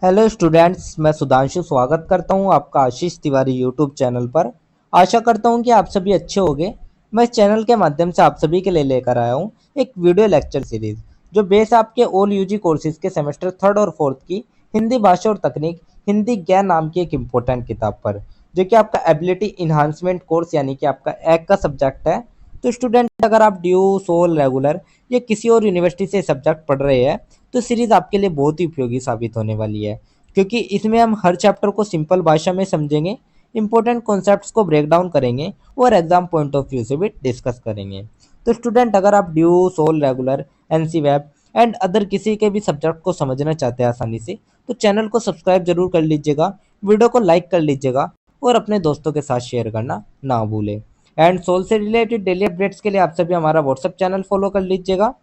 Hello students, मैं सुधांशु स्वागत करता हूं आपका आशीष तिवारी यूट्यूब चैनल पर। आशा करता हूं कि आप सभी अच्छे होंगे। मैं इस चैनल के माध्यम से आप सभी के लिए लेकर आया हूं एक वीडियो लेक्चर सीरीज जो बेस आपके ऑल यूजी कोर्सेज के सेमेस्टर थर्ड और फोर्थ की हिंदी भाषा और तकनीक हिंदी ज्ञान नाम की एक इम्पोर्टेंट किताब पर, जो कि आपका एबिलिटी इन्हांसमेंट कोर्स यानी कि आपका एक का सब्जेक्ट है। तो स्टूडेंट, अगर आप ड्यू, सोल, रेगुलर या किसी और यूनिवर्सिटी से सब्जेक्ट पढ़ रहे हैं तो सीरीज आपके लिए बहुत ही उपयोगी साबित होने वाली है, क्योंकि इसमें हम हर चैप्टर को सिंपल भाषा में समझेंगे, इंपॉर्टेंट कॉन्सेप्ट्स को ब्रेक डाउन करेंगे और एग्जाम पॉइंट ऑफ व्यू से भी डिस्कस करेंगे। तो स्टूडेंट, अगर आप DU, SOL, regular, NCWEB and other किसी के भी सब्जेक्ट को समझना चाहते हैं आसानी से, तो चैनल को सब्सक्राइब जरूर कर लीजिएगा, वीडियो को लाइक कर लीजिएगा और अपने दोस्तों के साथ शेयर करना ना भूलें। एंड सोल से रिलेटेड डेली अपडेट्स के लिए आप सभी हमारा व्हाट्सएप चैनल फॉलो कर लीजिएगा।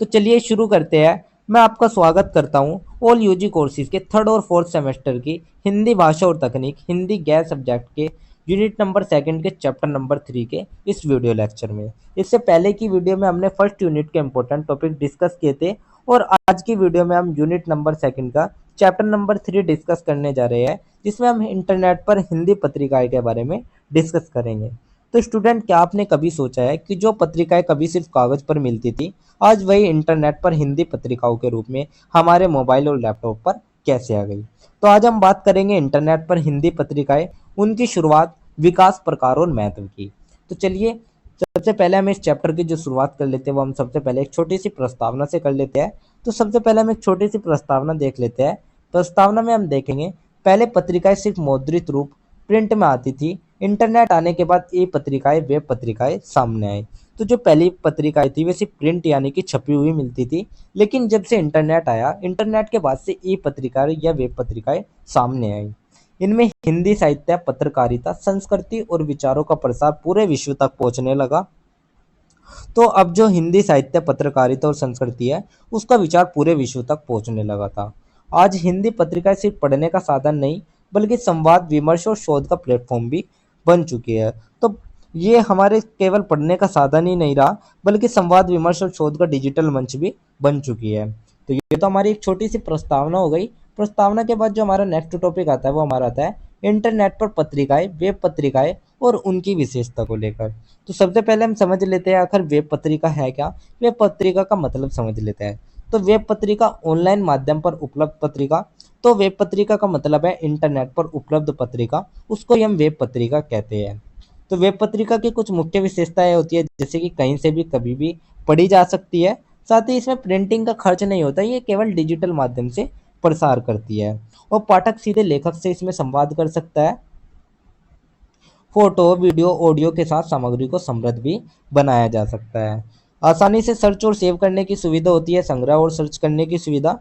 तो चलिए शुरू करते हैं। मैं आपका स्वागत करता हूं ऑल यूजी कोर्सेज के थर्ड और फोर्थ सेमेस्टर की हिंदी भाषा और तकनीक हिंदी गैर सब्जेक्ट के यूनिट नंबर सेकंड के चैप्टर नंबर 3 के इस वीडियो लेक्चर में। इससे पहले की वीडियो में हमने फर्स्ट यूनिट के इंपॉर्टेंट टॉपिक डिस्कस किए थे और आज की वीडियो में हम यूनिट नंबर सेकंड का चैप्टर नंबर 3 डिस्कस करने जा रहे हैं, जिसमें हम इंटरनेट पर हिंदी पत्रिकाएं के बारे में डिस्कस करेंगे। तो स्टूडेंट, क्या आपने कभी सोचा है कि जो पत्रिकाएं कभी सिर्फ कागज पर मिलती थी, आज वही इंटरनेट पर हिंदी पत्रिकाओं के रूप में हमारे मोबाइल और लैपटॉप पर कैसे आ गई? तो आज हम बात करेंगे इंटरनेट पर हिंदी पत्रिकाएं, उनकी शुरुआत, विकास, प्रकार और महत्व की। तो चलिए, सबसे पहले हम इस चैप्टर की जो शुरुआत कर लेते हैं वो हम सबसे पहले एक छोटी सी प्रस्तावना से कर लेते हैं। तो सबसे पहले हम एक छोटी सी प्रस्तावना देख लेते हैं। प्रस्तावना में हम देखेंगे, पहले पत्रिकाएं सिर्फ मुद्रित रूप प्रिंट में आती थी। इंटरनेट आने के बाद ई पत्रिकाएं, वेब पत्रिकाएं सामने आई। तो जो पहली पत्रिकाएं थी वे सिर्फ प्रिंट यानी कि छपी हुई मिलती थी, लेकिन जब से इंटरनेट आया, इंटरनेट के बाद से ई पत्रिकाएं या वेब पत्रिकाएं सामने आई। इनमें हिंदी साहित्य, पत्रकारिता, संस्कृति और विचारों का प्रसार पूरे विश्व तक पहुंचने लगा। तो अब जो हिंदी साहित्य, पत्रकारिता और संस्कृति है, उसका विचार पूरे विश्व तक पहुंचने लगा था। आज हिंदी पत्रिकाएं सिर्फ पढ़ने का साधन नहीं, बल्कि संवाद, विमर्श और शोध का प्लेटफॉर्म भी बन चुकी है। तो ये हमारे केवल पढ़ने का साधन ही नहीं रहा, बल्कि संवाद, विमर्श और शोध का डिजिटल मंच भी बन चुकी है। तो ये तो हमारी एक छोटी सी प्रस्तावना हो गई। प्रस्तावना के बाद जो हमारा नेक्स्ट टॉपिक आता है वो हमारा आता है इंटरनेट पर पत्रिकाएं, वेब पत्रिकाएं और उनकी विशेषता को लेकर। तो सबसे पहले हम समझ लेते हैं आखिर वेब पत्रिका है क्या। वेब पत्रिका का मतलब समझ लेते हैं। तो वेब पत्रिका ऑनलाइन माध्यम पर उपलब्ध पत्रिका। तो वेब पत्रिका का मतलब है इंटरनेट पर उपलब्ध पत्रिका, उसको ही हम वेब पत्रिका कहते हैं। तो वेब पत्रिका की कुछ मुख्य विशेषताएं होती है, जैसे कि कहीं से भी कभी भी पढ़ी जा सकती है। साथ ही इसमें प्रिंटिंग का खर्च नहीं होता, ये केवल डिजिटल माध्यम से प्रसार करती है और पाठक सीधे लेखक से इसमें संवाद कर सकता है। फोटो, वीडियो, ऑडियो के साथ सामग्री को समृद्ध भी बनाया जा सकता है। आसानी से सर्च और सेव करने की सुविधा होती है, संग्रह और सर्च करने की सुविधा।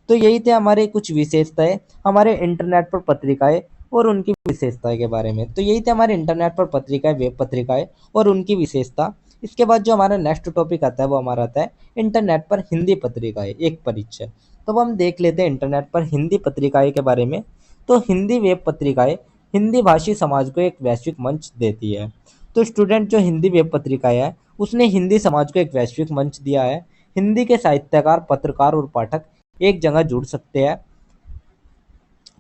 तो यही थे हमारे कुछ विशेषताएं हमारे इंटरनेट पर पत्रिकाएं और उनकी विशेषताएं के बारे में। तो यही थे हमारे इंटरनेट पर पत्रिकाएं, वेब पत्रिकाएं और उनकी विशेषता। इसके बाद जो हमारा नेक्स्ट टॉपिक आता है वो हमारा आता है इंटरनेट पर हिंदी पत्रिकाएं, एक परिचय। तो अब हम देख लेते हैं इंटरनेट पर हिंदी पत्रिकाएं के बारे में। तो हिंदी वेब पत्रिकाएं हिंदी भाषी समाज को एक वैश्विक मंच देती है। तो स्टूडेंट, जो हिंदी वेब पत्रिकाएं है उसने हिंदी समाज को एक वैश्विक मंच दिया है। हिंदी के साहित्यकार, पत्रकार और पाठक एक जगह जुड़ सकते हैं।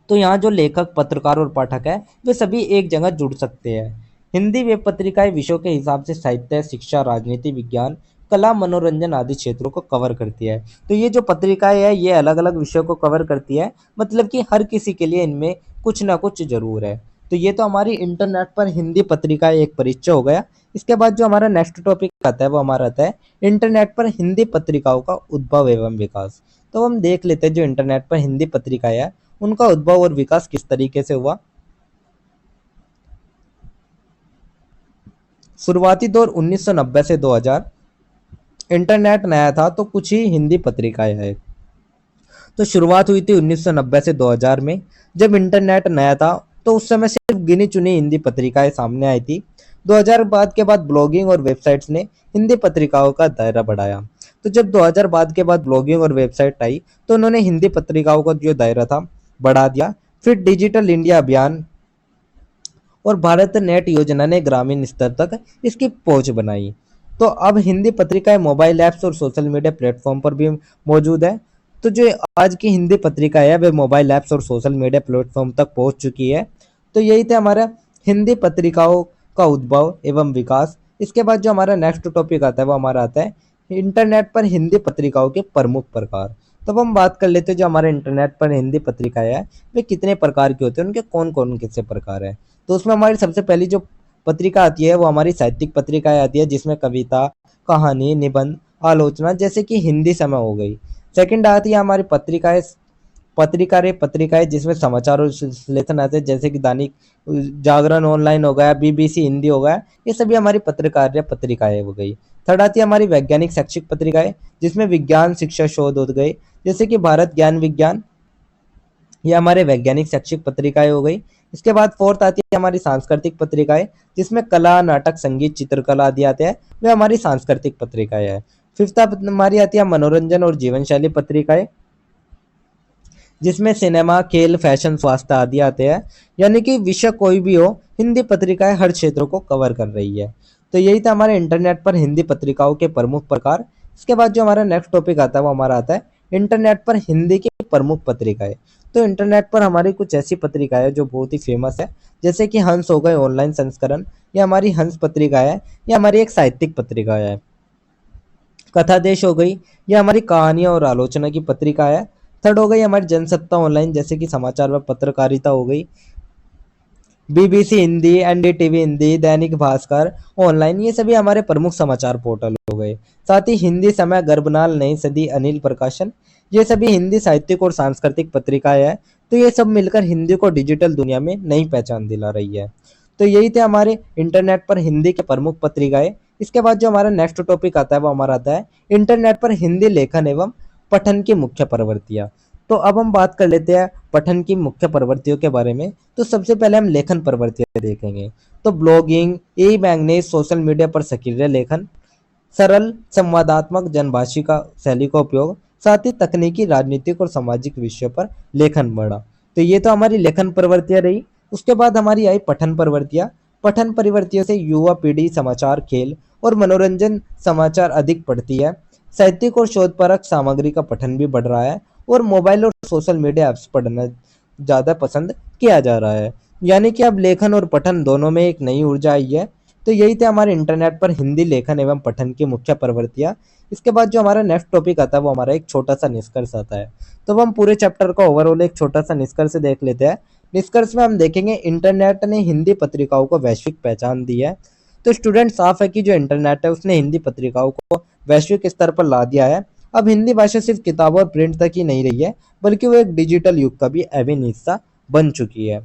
तो यहाँ जो लेखक, पत्रकार और पाठक है वे सभी एक जगह जुड़ सकते हैं। हिंदी वेब पत्रिकाएं विषयों के हिसाब से साहित्य, शिक्षा, राजनीति, विज्ञान, कला, मनोरंजन आदि क्षेत्रों को कवर करती है। तो ये जो पत्रिकाएं है ये अलग अलग विषयों को कवर करती है, मतलब कि हर किसी के लिए इनमें कुछ ना कुछ जरूर है। तो ये तो हमारी इंटरनेट पर हिंदी पत्रिकाएं एक परिचय हो गया। इसके बाद जो हमारा नेक्स्ट टॉपिक आता है वो हमारा आता है इंटरनेट पर हिंदी पत्रिकाओं का उद्भव एवं विकास। तो हम देख लेते हैं जो इंटरनेट पर हिंदी पत्रिकाएं है उनका उद्भव और विकास किस तरीके से हुआ। शुरुआती दौर 1990 से 2000। इंटरनेट नया था तो कुछ ही हिंदी पत्रिकाएं हैं। तो शुरुआत हुई थी 1990 से 2000 में। जब इंटरनेट नया था तो उस समय सिर्फ गिनी चुनी हिंदी पत्रिकाएं सामने आई थी। 2000 बाद के बाद ब्लॉगिंग और वेबसाइट्स ने हिंदी पत्रिकाओं का दायरा बढ़ाया। तो जब 2000 बाद के बाद ब्लॉगिंग और वेबसाइट आई तो उन्होंने हिंदी पत्रिकाओं का जो दायरा था बढ़ा दिया। फिर डिजिटल इंडिया अभियान और भारत नेट योजना ने ग्रामीण स्तर तक इसकी पहुंच बनाई। तो अब हिंदी पत्रिकाएं मोबाइल ऐप्स और सोशल मीडिया प्लेटफॉर्म पर भी मौजूद है। तो जो आज की हिंदी पत्रिका है वह मोबाइल ऐप्स और सोशल मीडिया प्लेटफॉर्म तक पहुंच चुकी है। तो यही था हमारा हिंदी पत्रिकाओं का उद्भव एवं विकास। इसके बाद जो हमारा नेक्स्ट टॉपिक आता है वो हमारा आता है इंटरनेट पर हिंदी पत्रिकाओं के प्रमुख प्रकार। तो अब हम बात कर लेते हैं जो हमारे इंटरनेट पर हिंदी पत्रिकाएं हैं वे कितने प्रकार की होती हैं, उनके कौन कौन कितने प्रकार हैं। तो उसमें हमारी सबसे पहली जो पत्रिका आती है वो हमारी साहित्यिक पत्रिकाएं आती है, जिसमें कविता, कहानी, निबंध, आलोचना जैसे कि हिंदी समय हो गई। सेकंड आती है हमारी पत्रिकाएं जिसमें समाचार और विश्लेषण आते हैं, जैसे कि दैनिक जागरण ऑनलाइन हो गया, बीबीसी हिंदी हो गया, ये सभी हमारी पत्रिकाएं हो गई। थर्ड आती है हमारी वैज्ञानिक शैक्षिक पत्रिकाएं, जिसमें विज्ञान, शिक्षा, शोध हो गए, जैसे कि भारत ज्ञान विज्ञान, ये हमारे वैज्ञानिक शैक्षिक पत्रिकाएं हो गई। इसके बाद फोर्थ आती है हमारी सांस्कृतिक पत्रिकाएं, जिसमें कला, नाटक, संगीत, चित्रकला आदि आते हैं, वे हमारी सांस्कृतिक पत्रिकाएं हैं। फिफ्थ हमारी आती है मनोरंजन और जीवन शैली पत्रिकाएं, जिसमें सिनेमा, खेल, फैशन, स्वास्थ्य आदि आते हैं। यानी कि विषय कोई भी हो, हिंदी पत्रिकाएं हर क्षेत्र को कवर कर रही है। तो यही था हमारे इंटरनेट पर हिंदी पत्रिकाओं के प्रमुख प्रकार। इसके बाद जो हमारा नेक्स्ट टॉपिक आता है वो हमारा आता है इंटरनेट पर हिंदी की प्रमुख पत्रिकाएं। तो इंटरनेट पर हमारी कुछ ऐसी पत्रिकाएं हैं जो बहुत ही फेमस है, जैसे कि हंस हो गए ऑनलाइन संस्करण, ये हमारी हंस पत्रिका है, ये हमारी एक साहित्यिक पत्रिका है। कथा देश हो गई, ये हमारी कहानियां और आलोचना की पत्रिका है। थर्ड हो गई हमारी जनसत्ता ऑनलाइन, जैसे कि समाचार व पत्रकारिता हो गई। BBC Hindi, NDTV Hindi, Dainik Bhaskar online, ये सभी हमारे प्रमुख समाचार पोर्टल हो गए। साथ ही हिंदी समय, गर्भनाल, नई सदी, अनिल प्रकाशन, ये सभी हिंदी साहित्यिक और सांस्कृतिक पत्रिकाएं हैं। तो ये सब मिलकर हिंदी को डिजिटल दुनिया में नई पहचान दिला रही है। तो यही थे हमारे इंटरनेट पर हिंदी के प्रमुख पत्रिकाएं। इसके बाद जो हमारा नेक्स्ट टॉपिक आता है वो हमारा आता है इंटरनेट पर हिंदी लेखन एवं पठन की मुख्य प्रवृत्तियां। तो अब हम बात कर लेते हैं पठन की मुख्य प्रवृत्तियों के बारे में। तो सबसे पहले हम लेखन प्रवृत्तियां देखेंगे। तो blogging, e magazine, social media पर सक्रिय लेखन, सरल संवादात्मक जनभाषी का शैली का उपयोग, साथ ही तकनीकी, राजनीतिक और सामाजिक विषयों पर लेखन बढ़ा। तो ये तो हमारी लेखन प्रवृत्तियां रही। उसके बाद हमारी आई पठन प्रवृत्तियां। पठन प्रवृत्तियों से युवा पीढ़ी समाचार, खेल और मनोरंजन समाचार अधिक पढ़ती है। साहित्यिक और शोधपरक सामग्री का पठन भी बढ़ रहा है और मोबाइल और सोशल मीडिया ऐप्स पढ़ना ज़्यादा पसंद किया जा रहा है। यानी कि अब लेखन और पठन दोनों में एक नई ऊर्जा आई है। तो यही थे हमारे इंटरनेट पर हिंदी लेखन एवं पठन की मुख्य प्रवृत्तियां। इसके बाद जो हमारा नेक्स्ट टॉपिक आता है वो हमारा एक छोटा सा निष्कर्ष आता है। तो अब हम पूरे चैप्टर का ओवरऑल एक छोटा सा निष्कर्ष देख लेते हैं। निष्कर्ष में हम देखेंगे इंटरनेट ने हिंदी पत्रिकाओं को वैश्विक पहचान दी है। तो स्टूडेंट, साफ है कि जो इंटरनेट है उसने हिंदी पत्रिकाओं को वैश्विक स्तर पर ला दिया है। अब हिंदी भाषा सिर्फ किताबों और प्रिंट तक ही नहीं रही है, बल्कि वो एक डिजिटल युग का भी अभिन्न हिस्सा बन चुकी है।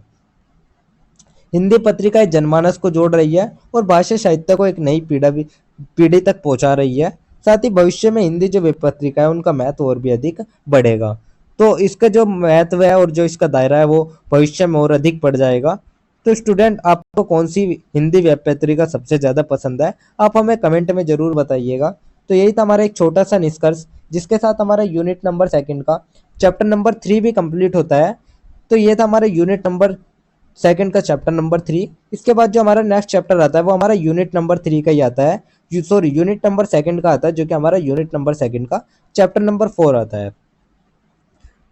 हिंदी पत्रिकाएं जनमानस को जोड़ रही है और भाषा साहित्य को एक नई पीढ़ी तक पहुंचा रही है। साथ ही भविष्य में हिंदी जो वेब पत्रिका है उनका महत्व और भी अधिक बढ़ेगा। तो इसका जो महत्व है और जो इसका दायरा है वो भविष्य में और अधिक बढ़ जाएगा। तो स्टूडेंट, आपको कौन सी हिंदी वेब पत्रिका सबसे ज़्यादा पसंद है, आप हमें कमेंट में ज़रूर बताइएगा। तो यही था हमारा एक छोटा सा निष्कर्ष, जिसके साथ हमारा यूनिट नंबर 2 का चैप्टर नंबर 3 भी कंप्लीट होता है। तो ये था हमारा यूनिट नंबर 2 का चैप्टर नंबर 3। इसके बाद जो हमारा नेक्स्ट चैप्टर आता है वो हमारा यूनिट नंबर 3 का ही आता है। यूनिट नंबर 2 का आता है, जो कि हमारा यूनिट नंबर 2 का चैप्टर नंबर 4 आता है।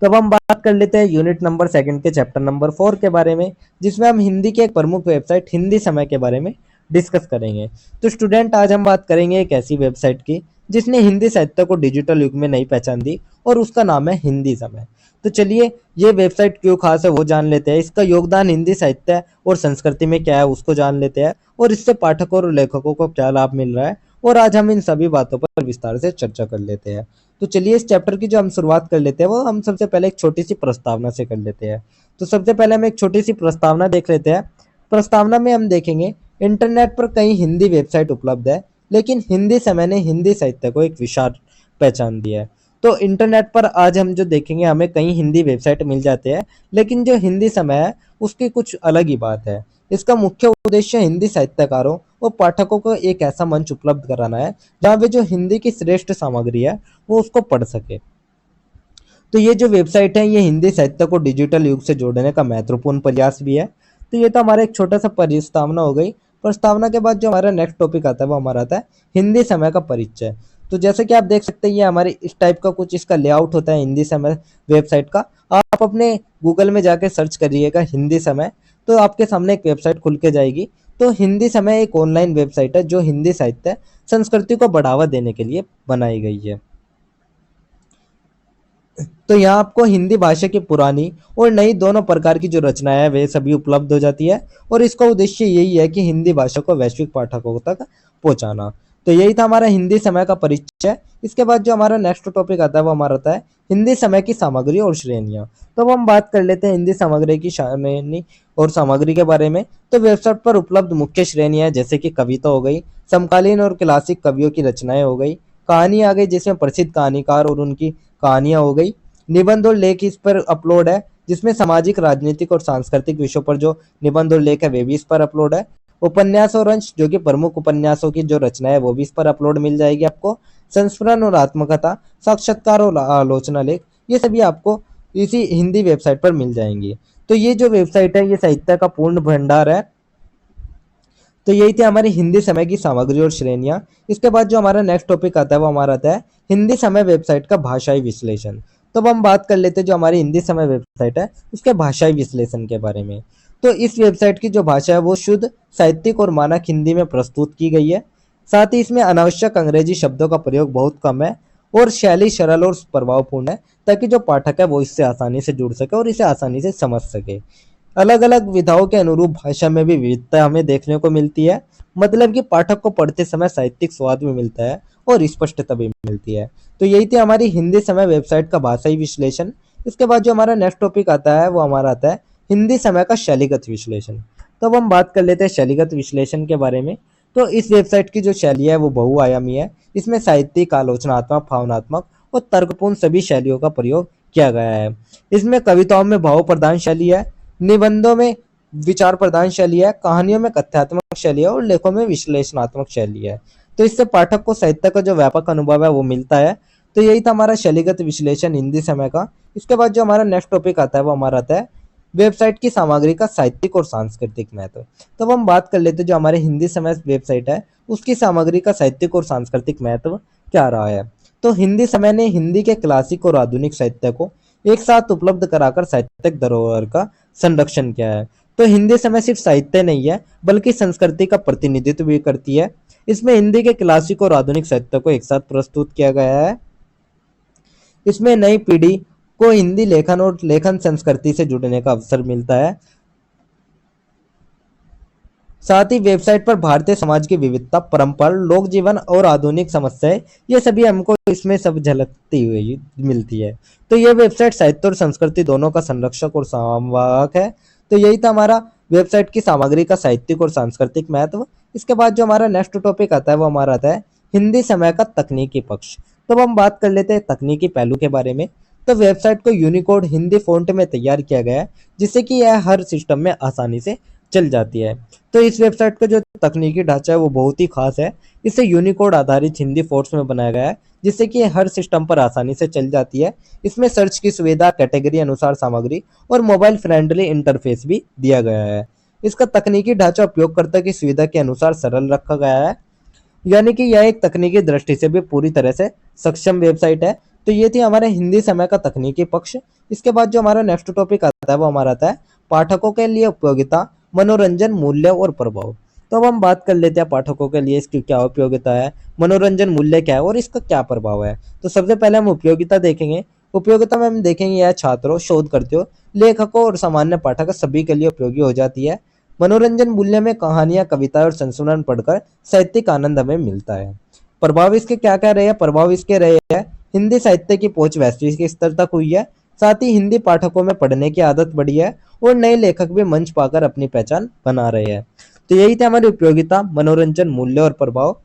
तो अब हम बात कर लेते हैं यूनिट नंबर 2 के चैप्टर नंबर 4 के बारे में, जिसमें हम हिंदी की एक प्रमुख वेबसाइट हिंदी समय के बारे में डिस्कस करेंगे। तो स्टूडेंट, आज हम बात करेंगे एक ऐसी वेबसाइट की जिसने हिंदी साहित्य को डिजिटल युग में नई पहचान दी, और उसका नाम है हिंदी समय। तो चलिए, ये वेबसाइट क्यों खास है वो जान लेते हैं। इसका योगदान हिंदी साहित्य और संस्कृति में क्या है उसको जान लेते हैं, और इससे पाठकों और लेखकों को क्या लाभ मिल रहा है, और आज हम इन सभी बातों पर विस्तार से चर्चा कर लेते हैं। तो चलिए, इस चैप्टर की जो हम शुरुआत कर लेते हैं वो हम सबसे पहले एक छोटी सी प्रस्तावना से कर लेते हैं। तो सबसे पहले हम एक छोटी सी प्रस्तावना देख लेते हैं। प्रस्तावना में हम देखेंगे इंटरनेट पर कई हिंदी वेबसाइट उपलब्ध है, लेकिन हिंदी समय ने हिंदी साहित्य को एक विशाल पहचान दी है। तो इंटरनेट पर आज हम जो देखेंगे हमें कई हिंदी वेबसाइट मिल जाते हैं, लेकिन जो हिंदी समय है उसकी कुछ अलग ही बात है। इसका मुख्य उद्देश्य हिंदी साहित्यकारों और पाठकों को एक ऐसा मंच उपलब्ध कराना है जहाँ वे जो हिंदी की श्रेष्ठ सामग्री है वो उसको पढ़ सके। तो ये जो वेबसाइट है ये हिंदी साहित्य को डिजिटल युग से जोड़ने का महत्वपूर्ण प्रयास भी है। तो ये तो हमारा एक छोटा सा प्रस्तावना हो गई। प्रस्तावना के बाद जो हमारा नेक्स्ट टॉपिक आता है वो हमारा आता है हिंदी समय का परिचय। तो जैसे कि आप देख सकते हैं ये हमारे इस टाइप का कुछ इसका लेआउट होता है हिंदी समय वेबसाइट का। आप अपने गूगल में जाके सर्च करिएगा हिंदी समय, तो आपके सामने एक वेबसाइट खुल के जाएगी। तो हिंदी समय एक ऑनलाइन वेबसाइट है जो हिंदी साहित्य संस्कृति को बढ़ावा देने के लिए बनाई गई है। तो यहाँ आपको हिंदी भाषा की पुरानी और नई दोनों प्रकार की जो रचनाएं हैं वे सभी उपलब्ध हो जाती है, और इसका उद्देश्य यही है कि हिंदी भाषा को वैश्विक पाठकों तक पहुंचाना। तो यही था हमारा हिंदी समय का परिचय। इसके बाद जो हमारा नेक्स्ट टॉपिक आता है वो हमारा आता है हिंदी समय की सामग्री और श्रेणियां। तो अब हम बात कर लेते हैं हिंदी सामग्री की श्रेणी और सामग्री के बारे में। तो वेबसाइट पर उपलब्ध मुख्य श्रेणियां जैसे कि कविता हो गई, समकालीन और क्लासिक कवियों की रचनाएं हो गई, कहानी आ गई जिसमें प्रसिद्ध कहानीकार और उनकी कहानियां हो गई, निबंध और लेख इस पर अपलोड है जिसमें सामाजिक, राजनीतिक और सांस्कृतिक विषयों पर जो निबंध और लेख है वे भी इस पर अपलोड है, उपन्यास और अंश जो कि प्रमुख उपन्यासों की जो रचना है वो भी इस पर अपलोड मिल जाएगी आपको, संस्मरण और आत्मकथा, साक्षात्कार और आलोचना लेख, ये सभी आपको इसी हिंदी वेबसाइट पर मिल जाएंगी। तो ये जो वेबसाइट है ये साहित्य का पूर्ण भंडार है। तो यही थी हमारी हिंदी समय की सामग्री और श्रेणियां। इसके बाद जो हमारा नेक्स्ट टॉपिक आता है वो हमारा आता है हिंदी समय वेबसाइट का भाषाई विश्लेषण। तो अब हम बात कर लेते हैं जो हमारी हिंदी समय वेबसाइट है उसके भाषाई विश्लेषण के बारे में। तो इस वेबसाइट की जो भाषा है वो शुद्ध, साहित्यिक और मानक हिंदी में प्रस्तुत की गई है। साथ ही इसमें अनावश्यक अंग्रेजी शब्दों का प्रयोग बहुत कम है, और शैली सरल और प्रभावपूर्ण है ताकि जो पाठक है वो इससे आसानी से जुड़ सके और इसे आसानी से समझ सके। अलग अलग विधाओं के अनुरूप भाषा में भी विविधता हमें देखने को मिलती है, मतलब कि पाठक को पढ़ते समय साहित्यिक स्वाद भी मिलता है और स्पष्टता भी मिलती है। तो यही थी हमारी हिंदी समय वेबसाइट का भाषाई विश्लेषण। इसके बाद जो हमारा नेक्स्ट टॉपिक आता है वो हमारा आता है हिंदी समय का शैलीगत विश्लेषण। तो अब हम बात कर लेते हैं शैलीगत विश्लेषण के बारे में। तो इस वेबसाइट की जो शैली है वो बहुआयामी है। इसमें साहित्यिक, आलोचनात्मक, भावनात्मक और तर्कपूर्ण सभी शैलियों का प्रयोग किया गया है। इसमें कविताओं में भाव प्रधान शैली है, निबंधों में विचार प्रधान शैली है, कहानियों में कथ्यात्मक शैली है और लेखों में विश्लेषणात्मक शैली है। तो इससे पाठक को साहित्य का जो व्यापक अनुभव है वो मिलता है। तो यही था हमारा शैलीगत विश्लेषण हिंदी समय का। इसके बाद जो हमारा नेक्स्ट टॉपिक आता है वो हमारा आता है वेबसाइट की सामग्री का साहित्यिक और सांस्कृतिक महत्व। तो अब हम बात कर लेते हैं जो हमारे हिंदी समय वेबसाइट है उसकी सामग्री का साहित्यिक और सांस्कृतिक महत्व क्या रहा है। तो हिंदी समय ने हिंदी के क्लासिक और आधुनिक साहित्य को एक साथ उपलब्ध कराकर साहित्यिक धरोहर का संरक्षण किया है। तो हिंदी समय सिर्फ साहित्य नहीं है बल्कि संस्कृति का प्रतिनिधित्व भी करती है। इसमें हिंदी के क्लासिक और आधुनिक साहित्य को एक साथ प्रस्तुत किया गया है। इसमें नई पीढ़ी को हिंदी लेखन और लेखन संस्कृति से जुड़ने का अवसर मिलता है। साथ ही वेबसाइट पर भारतीय समाज की विविधता, परंपरा, लोक जीवन और आधुनिक समस्याएं ये सभी हमको इसमें सब झलकती हुई मिलती है। तो ये वेबसाइट साहित्य और संस्कृति दोनों का संरक्षक और संवाहक है। तो यही था हमारा वेबसाइट की सामग्री का साहित्यिक और सांस्कृतिक महत्व। इसके बाद जो हमारा नेक्स्ट टॉपिक आता है वो हमारा आता है हिंदी समय का तकनीकी पक्ष। तो अब हम बात कर लेते हैं तकनीकी पहलू के बारे में। तो वेबसाइट को यूनिकोड हिंदी फॉन्ट में तैयार किया गया है जिससे कि यह हर सिस्टम में आसानी से चल जाती है। तो इस वेबसाइट का जो तकनीकी ढांचा है वो बहुत ही खास है। इसे यूनिकोड आधारित हिंदी फोर्ट्स में बनाया गया है जिससे कि हर सिस्टम पर आसानी से चल जाती है। इसमें सर्च की सुविधा, कैटेगरी अनुसार सामग्री और मोबाइल फ्रेंडली इंटरफेस भी दिया गया है। इसका तकनीकी ढांचा उपयोगकर्ता की सुविधा के अनुसार सरल रखा गया है, यानी कि यह एक तकनीकी दृष्टि से भी पूरी तरह से सक्षम वेबसाइट है। तो ये थी हमारे हिंदी समय का तकनीकी पक्ष। इसके बाद जो हमारा नेक्स्ट टॉपिक आता है वो हमारा आता है पाठकों के लिए उपयोगिता, मनोरंजन, मूल्य और प्रभाव। तो अब हम बात कर लेते हैं पाठकों के लिए इसकी क्या उपयोगिता है, मनोरंजन मूल्य क्या है और इसका क्या प्रभाव है। तो सबसे पहले हम उपयोगिता देखेंगे। उपयोगिता में हम देखेंगे यह छात्रों, शोधकर्ताओं, लेखकों और सामान्य पाठक सभी के लिए उपयोगी हो जाती है। मनोरंजन मूल्य में कहानियां, कविता और संस्मरण पढ़कर साहित्यिक आनंद हमें मिलता है। प्रभाव इसके क्या क्या रहे हैं? प्रभाव इसके रहे हैं हिंदी साहित्य की पहुंच वैश्विक स्तर तक हुई है। साथ ही हिंदी पाठकों में पढ़ने की आदत बढ़ी है और नए लेखक भी मंच पाकर अपनी पहचान बना रहे हैं। तो यही थे हमारी उपयोगिता, मनोरंजन, मूल्य और प्रभाव।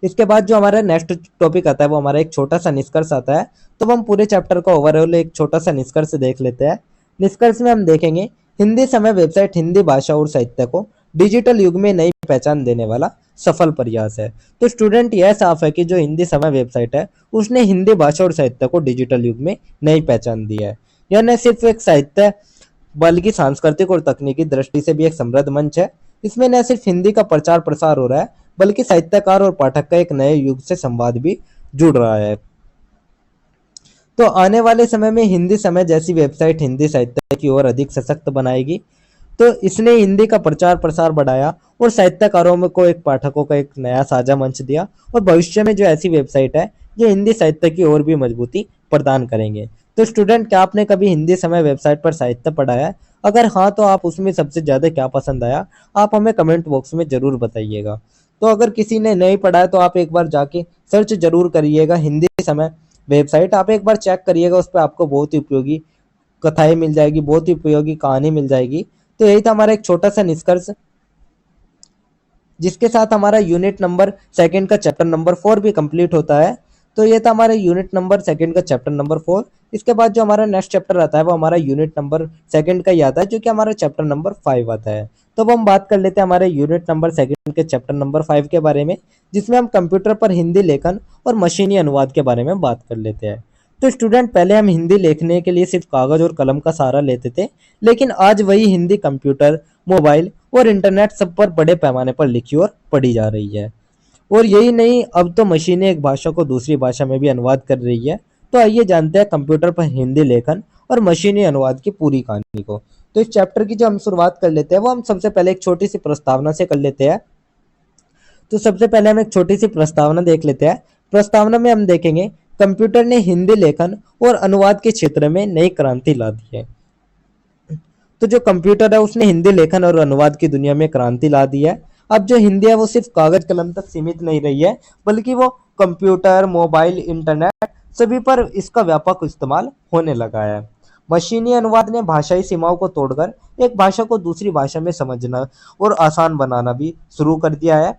इसके बाद जो हमारा नेक्स्ट टॉपिक आता है वो हमारा एक छोटा सा निष्कर्ष आता है। तो हम पूरे चैप्टर का ओवरऑल एक छोटा सा निष्कर्ष देख लेते हैं। निष्कर्ष में हम देखेंगे हिंदी समय वेबसाइट हिंदी भाषा और साहित्य को डिजिटल युग में नई पहचान देने वाला सफल प्रयास है। तो स्टूडेंट यह साफ है कि जो हिंदी समय वेबसाइट है उसने हिंदी भाषा और साहित्य को डिजिटल युग में नई पहचान दी है। यह न सिर्फ एक साहित्य बल्कि सांस्कृतिक और तकनीकी दृष्टि से भी एक समृद्ध मंच है। इसमें न सिर्फ हिंदी का प्रचार प्रसार हो रहा है बल्कि साहित्यकार और पाठक का एक नए युग से संवाद भी जुड़ रहा है। तो आने वाले समय में हिंदी समय जैसी वेबसाइट हिंदी साहित्य की ओर अधिक सशक्त बनाएगी। तो इसने हिंदी का प्रचार प्रसार बढ़ाया और साहित्यकारों में को एक पाठकों का एक नया साझा मंच दिया। और भविष्य में जो ऐसी वेबसाइट है जो हिंदी साहित्य की ओर भी मजबूती प्रदान करेंगे। तो स्टूडेंट, क्या आपने कभी हिंदी समय वेबसाइट पर साहित्य पढ़ा है? अगर हाँ, तो आप उसमें सबसे ज्यादा क्या पसंद आया, आप हमें कमेंट बॉक्स में जरूर बताइएगा। तो अगर किसी ने नहीं पढ़ा है तो आप एक बार जाके सर्च जरूर करिएगा हिंदी समय वेबसाइट, आप एक बार चेक करिएगा, उस पर आपको बहुत ही उपयोगी कथाएं मिल जाएगी, बहुत ही उपयोगी कहानी मिल जाएगी। तो यही था हमारा एक छोटा सा निष्कर्ष, जिसके साथ हमारा यूनिट नंबर सेकंड का चैप्टर नंबर 4 भी कंप्लीट होता है। तो ये था हमारा यूनिट नंबर सेकंड का चैप्टर नंबर 4। इसके बाद जो हमारा नेक्स्ट चैप्टर आता है वो हमारा यूनिट नंबर सेकंड का ही आता है, जो कि हमारा चैप्टर नंबर 5 आता है। तो अब हम बात कर लेते हैं हमारे यूनिट नंबर सेकंड के चैप्टर नंबर 5 के बारे में, जिसमें हम कंप्यूटर पर हिंदी लेखन और मशीनी अनुवाद के बारे में बात कर लेते हैं। तो स्टूडेंट, पहले हम हिंदी लिखने के लिए सिर्फ कागज और कलम का सहारा लेते थे, लेकिन आज वही हिंदी कंप्यूटर, मोबाइल और इंटरनेट सब पर बड़े पैमाने पर लिखी और पढ़ी जा रही है। और यही नहीं, अब तो मशीनें एक भाषा को दूसरी भाषा में भी अनुवाद कर रही है। तो आइए जानते हैं कंप्यूटर पर हिंदी लेखन और मशीनी अनुवाद की पूरी कहानी को। तो इस चैप्टर की जो हम शुरुआत कर लेते हैं वो हम सबसे पहले एक छोटी सी प्रस्तावना से कर लेते हैं। तो सबसे पहले हम एक छोटी सी प्रस्तावना देख लेते हैं। प्रस्तावना में हम देखेंगे कंप्यूटर ने हिंदी लेखन और अनुवाद के क्षेत्र में नई क्रांति ला दी है। तो जो कंप्यूटर है उसने हिंदी लेखन और अनुवाद की दुनिया में क्रांति ला दी है। अब जो हिंदी है वो सिर्फ कागज कलम तक सीमित नहीं रही है, बल्कि वो कंप्यूटर, मोबाइल, इंटरनेट सभी पर इसका व्यापक इस्तेमाल होने लगा है। मशीनी अनुवाद ने भाषाई सीमाओं को तोड़कर एक भाषा को दूसरी भाषा में समझना और आसान बनाना भी शुरू कर दिया है।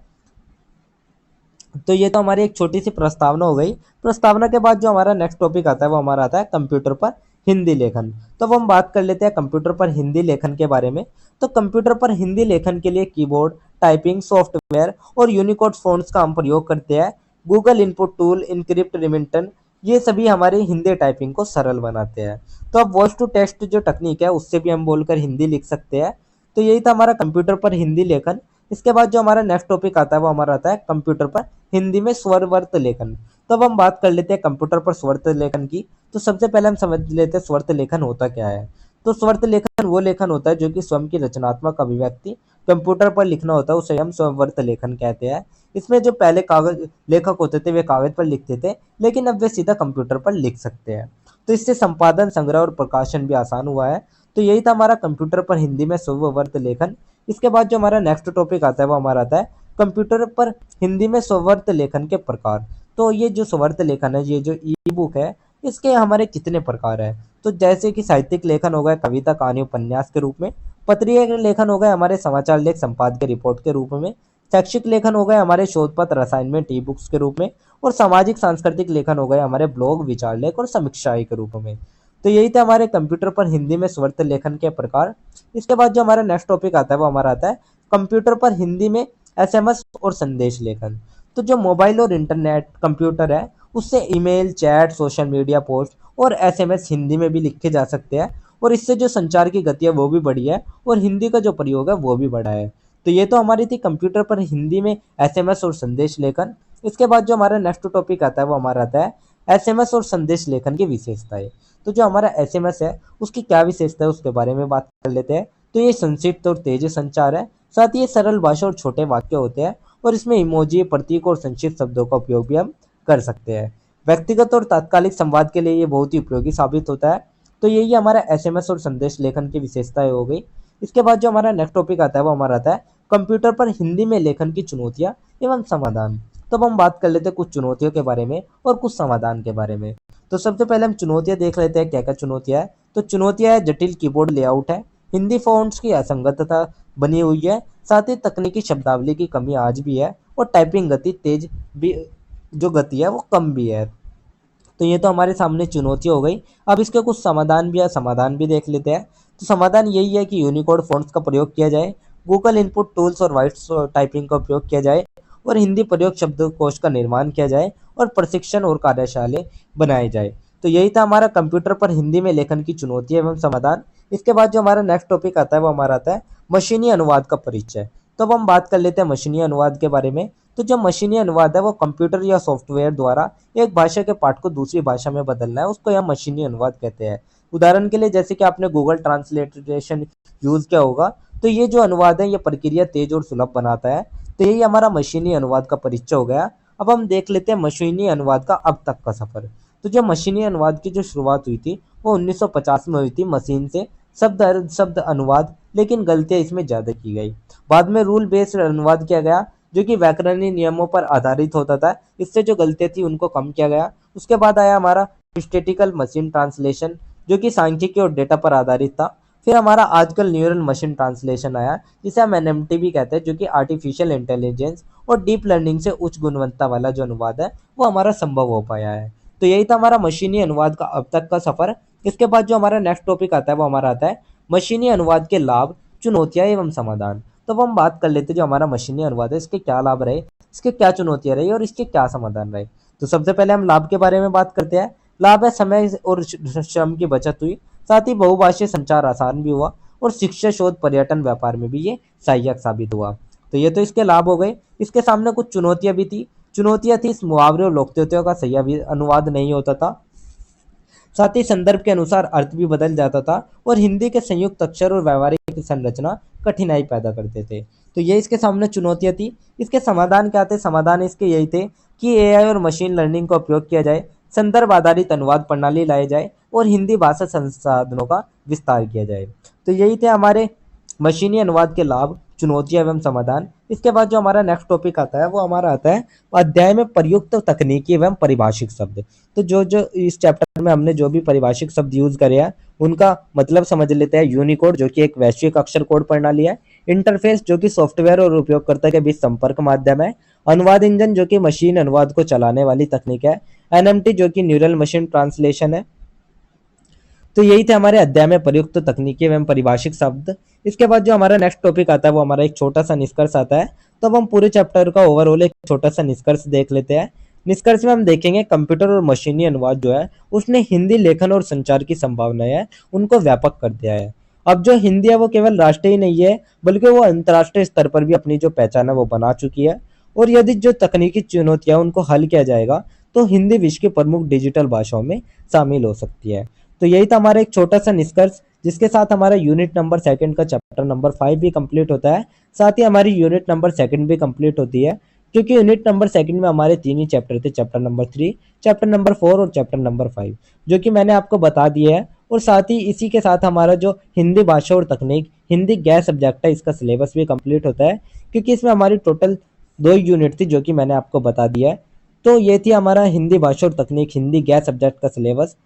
तो ये तो हमारी एक छोटी सी प्रस्तावना हो गई। प्रस्तावना के बाद जो हमारा नेक्स्ट टॉपिक आता है वो हमारा आता है कंप्यूटर पर हिंदी लेखन। तो अब हम बात कर लेते हैं कंप्यूटर पर हिंदी लेखन के बारे में। तो कंप्यूटर पर हिंदी लेखन के लिए कीबोर्ड, टाइपिंग सॉफ्टवेयर और यूनिकोड फ़ॉन्ट्स का हम प्रयोग करते हैं। गूगल इनपुट टूल, इनक्रिप्ट, रिमिंटन, ये सभी हमारी हिंदी टाइपिंग को सरल बनाते हैं। तो अब वॉइस टू टेक्स्ट जो तकनीक है उससे भी हम बोलकर हिंदी लिख सकते हैं। तो यही था हमारा कंप्यूटर पर हिंदी लेखन। इसके बाद जो हमारा नेक्स्ट टॉपिक आता है वो हमारा आता है कंप्यूटर पर हिंदी में स्वरवर्त लेखन। तो अब हम बात कर लेते हैं कंप्यूटर पर स्वरवर्त लेखन की। तो सबसे पहले हम समझ लेते हैं स्वरवर्त लेखन होता क्या है। तो स्वरवर्त लेखन वो लेखन होता है जो कि स्वयं की रचनात्मक अभिव्यक्ति कंप्यूटर पर लिखना होता है, उसे हम स्वरवर्त लेखन कहते हैं। इसमें जो पहले कागज लेखक होते थे वे कागज पर लिखते थे, लेकिन अब वे सीधा कंप्यूटर पर लिख सकते हैं। तो इससे संपादन, संग्रह और प्रकाशन भी आसान हुआ है। तो यही था हमारा कंप्यूटर पर हिंदी में स्वरवर्त लेखन। इसके बाद जो हमारा नेक्स्ट टॉपिक आता है वो हमारा आता है कंप्यूटर पर हिंदी में स्वरवर्त लेखन के प्रकार। तो ये जो स्वरवर्त लेखन है, ये जो ई बुक है, इसके हमारे कितने प्रकार है। तो जैसे कि साहित्यिक लेखन हो गया कविता, कहानी, उपन्यास के रूप में। पत्रिका लेखन हो गए हमारे समाचार लेख, संपादकीय रिपोर्ट के रूप में। शैक्षिक लेखन हो गए हमारे शोध पत्र, असाइनमेंट, ई बुक्स के रूप में। और सामाजिक सांस्कृतिक लेखन हो गए हमारे ब्लॉग, विचार लेख और समीक्षाएं के रूप में। तो यही था हमारे कंप्यूटर पर हिंदी में स्वरवर्त लेखन के प्रकार। इसके बाद जो हमारा नेक्स्ट टॉपिक आता है वो हमारा आता है कंप्यूटर पर हिंदी में एसएमएस और संदेश लेखन। तो जो मोबाइल और इंटरनेट कंप्यूटर है उससे email, chat, social media post और एसएमएस हिंदी में भी लिखे जा सकते हैं। और इससे जो संचार की गति है वो भी बढ़ी है और हिंदी का जो प्रयोग है वो भी बढ़ा है। तो ये तो हमारी थी कंप्यूटर पर हिंदी में एसएमएस और संदेश लेखन। इसके बाद जो हमारा नेक्स्ट टॉपिक आता है वो हमारा आता है एसएमएस और संदेश लेखन की विशेषताएं। तो जो हमारा एसएमएस है उसकी क्या विशेषता है उसके बारे में बात कर लेते हैं। तो ये संक्षिप्त और तेज संचार है, साथ ही ये सरल भाषा और छोटे वाक्य होते हैं। और इसमें इमोजी, प्रतीक और संक्षिप्त शब्दों का उपयोग भी हम कर सकते हैं। व्यक्तिगत और तात्कालिक संवाद के लिए ये बहुत ही उपयोगी साबित होता है। तो यही हमारा एसएमएस और संदेश लेखन की विशेषताएं हो गई। इसके बाद जो हमारा नेक्स्ट टॉपिक आता है वो हमारा आता है कंप्यूटर पर हिंदी में लेखन की चुनौतियां एवं समाधान। तो अब हम बात कर लेते हैं कुछ चुनौतियों के बारे में और कुछ समाधान के बारे में। तो सबसे पहले हम चुनौतियां देख लेते हैं क्या क्या चुनौतियां है। तो चुनौतियां है जटिल कीबोर्ड लेआउट है, हिंदी फ़ॉन्ट्स की असंगतता बनी हुई है, साथ ही तकनीकी शब्दावली की कमी आज भी है और टाइपिंग गति तेज भी, जो गति है वो कम भी है। तो ये तो हमारे सामने चुनौती हो गई। अब इसके कुछ समाधान भी है, समाधान भी देख लेते हैं। तो समाधान यही है कि यूनिकोड फ़ॉन्ट्स का प्रयोग किया जाए, गूगल इनपुट टूल्स और वाइट्स टाइपिंग का उपयोग किया जाए और हिंदी प्रयोग शब्दकोश का निर्माण किया जाए और प्रशिक्षण और कार्यशालाएं बनाई जाए। तो यही था हमारा कंप्यूटर पर हिंदी में लेखन की चुनौती एवं समाधान। इसके बाद जो हमारा नेक्स्ट टॉपिक आता है वो हमारा आता है मशीनी अनुवाद का परिचय। तो अब हम बात कर लेते हैं मशीनी अनुवाद के बारे में। तो जो मशीनी अनुवाद है वो कंप्यूटर या सॉफ्टवेयर द्वारा एक भाषा के पाठ को दूसरी भाषा में बदलना है, उसको यह मशीनी अनुवाद कहते हैं। उदाहरण के लिए जैसे कि आपने गूगल ट्रांसलेशन यूज किया होगा, तो ये जो अनुवाद है ये प्रक्रिया तेज और सुलभ बनाता है। तो यही हमारा मशीनी अनुवाद का परिचय हो गया। अब हम देख लेते हैं मशीनी अनुवाद का अब तक का सफर। तो जो मशीनी अनुवाद की जो शुरुआत हुई थी वो 1950 में हुई थी मशीन से शब्द शब्द अनुवाद, लेकिन गलतियां इसमें ज्यादा की गई। बाद में रूल बेस्ड अनुवाद किया गया जो कि व्याकरणीय नियमों पर आधारित होता था, इससे जो गलतियां थी उनको कम किया गया। उसके बाद आया हमारा स्टेटिकल मशीन ट्रांसलेशन जो कि सांख्यिकी और डेटा पर आधारित था। फिर हमारा आजकल न्यूरल मशीन ट्रांसलेशन आया जिसे हम एनएमटी भी कहते हैं, जो कि आर्टिफिशियल इंटेलिजेंस और डीप लर्निंग से उच्च गुणवत्ता वाला जो अनुवाद है वो हमारा संभव हो पाया है। तो यही था हमारा मशीनी अनुवाद का अब तक का सफर। इसके बाद जो हमारा नेक्स्ट टॉपिक आता है वो हमारा आता है मशीनी अनुवाद के लाभ, चुनौतियां एवं समाधान। तो अब हम बात कर लेते हैं जो हमारा मशीनी अनुवाद है इसके क्या लाभ रहे, इसके क्या चुनौतियां रही और इसके क्या समाधान रहे। तो सबसे पहले हम लाभ के बारे में बात करते हैं। लाभ है समय और श्रम की बचत हुई, साथ ही बहुभाषीय संचार आसान भी हुआ और शिक्षा, शोध, पर्यटन, व्यापार में भी ये सहायक साबित हुआ। तो ये तो इसके लाभ हो गए। इसके सामने कुछ चुनौतियां भी थी। चुनौतियां थी इस मुहावरे और लोकतत्वों का सही अनुवाद नहीं होता था, साथ ही संदर्भ के अनुसार अर्थ भी बदल जाता था और हिंदी के संयुक्त अक्षर और व्यवहारिक संरचना कठिनाई पैदा करते थे। तो ये इसके सामने चुनौतियां थी। इसके समाधान क्या थे? समाधान इसके यही थे कि एआई और मशीन लर्निंग का उपयोग किया जाए, संदर्भ आधारित अनुवाद प्रणाली लाई जाए और हिंदी भाषा संसाधनों का विस्तार किया जाए। तो यही थे हमारे मशीनी अनुवाद के लाभ, चुनौतियां एवं समाधान। इसके बाद जो हमारा नेक्स्ट टॉपिक आता है वो हमारा आता है अध्याय में प्रयुक्त तकनीकी एवं परिभाषिक शब्द। तो जो जो इस चैप्टर में हमने जो भी परिभाषिक शब्द यूज करे हैं उनका मतलब समझ लेते हैं। यूनिकोड जो कि एक वैश्विक अक्षर कोड प्रणाली है, इंटरफेस जो कि सॉफ्टवेयर और उपयोगकर्ता के बीच संपर्क माध्यम है, अनुवाद इंजन जो कि मशीन अनुवाद को चलाने वाली तकनीक है, एनएमटी जो कि न्यूरल मशीन ट्रांसलेशन है। तो यही थे हमारे अध्याय में प्रयुक्त तकनीकी एवं परिभाषिक शब्द। इसके बाद जो हमारा नेक्स्ट टॉपिक आता है वो हमारा एक छोटा सा निष्कर्ष आता है। तो अब हम पूरे चैप्टर का ओवरऑल एक छोटा सा निष्कर्ष देख लेते हैं। निष्कर्ष में हम देखेंगे कंप्यूटर और मशीनी अनुवाद जो है उसने हिंदी लेखन और संचार की संभावनाएं है उनको व्यापक कर दिया है। अब जो हिंदी है वो केवल राष्ट्रीय ही नहीं है बल्कि वो अंतर्राष्ट्रीय स्तर पर भी अपनी जो पहचान है वो बना चुकी है। और यदि जो तकनीकी चुनौतियां उनको हल किया जाएगा तो हिंदी विश्व की प्रमुख डिजिटल भाषाओं में शामिल हो सकती है। तो यही था हमारा एक छोटा सा निष्कर्ष, जिसके साथ हमारा यूनिट नंबर सेकंड का चैप्टर नंबर 5 भी कंप्लीट होता है। साथ ही हमारी यूनिट नंबर सेकंड भी कंप्लीट होती है, क्योंकि यूनिट नंबर सेकंड में हमारे 3 ही चैप्टर थे, चैप्टर नंबर 3, चैप्टर नंबर 4 और चैप्टर नंबर 5, जो कि मैंने आपको बता दिया है। और साथ ही इसी के साथ हमारा जो हिंदी भाषा और तकनीक हिंदी गैर सब्जेक्ट है इसका सिलेबस भी कंप्लीट होता है, क्योंकि इसमें हमारी टोटल 2 यूनिट थी जो कि मैंने आपको बता दिया है। तो ये थी हमारा हिंदी भाषा और तकनीक हिंदी गैर सब्जेक्ट का सिलेबस।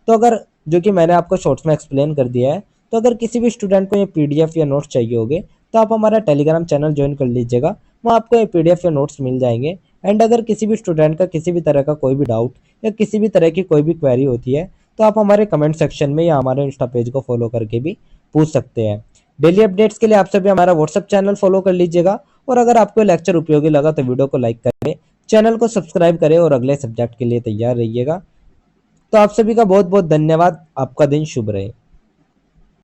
तो अगर जो कि मैंने आपको शॉर्ट्स में एक्सप्लेन कर दिया है, तो अगर किसी भी स्टूडेंट को ये पीडीएफ या नोट्स चाहिए होंगे तो आप हमारा टेलीग्राम चैनल ज्वाइन कर लीजिएगा, वहाँ आपको ये पीडीएफ या नोट्स मिल जाएंगे। एंड अगर किसी भी स्टूडेंट का किसी भी तरह का कोई भी डाउट या किसी भी तरह की कोई भी क्वेरी होती है तो आप हमारे कमेंट सेक्शन में या हमारे इंस्टा पेज को फॉलो करके भी पूछ सकते हैं। डेली अपडेट्स के लिए आप सभी हमारा व्हाट्सएप चैनल फॉलो कर लीजिएगा। और अगर आपको लेक्चर उपयोगी लगा तो वीडियो को लाइक करें, चैनल को सब्सक्राइब करें और अगले सब्जेक्ट के लिए तैयार रहिएगा। तो आप सभी का बहुत बहुत धन्यवाद। आपका दिन शुभ रहे।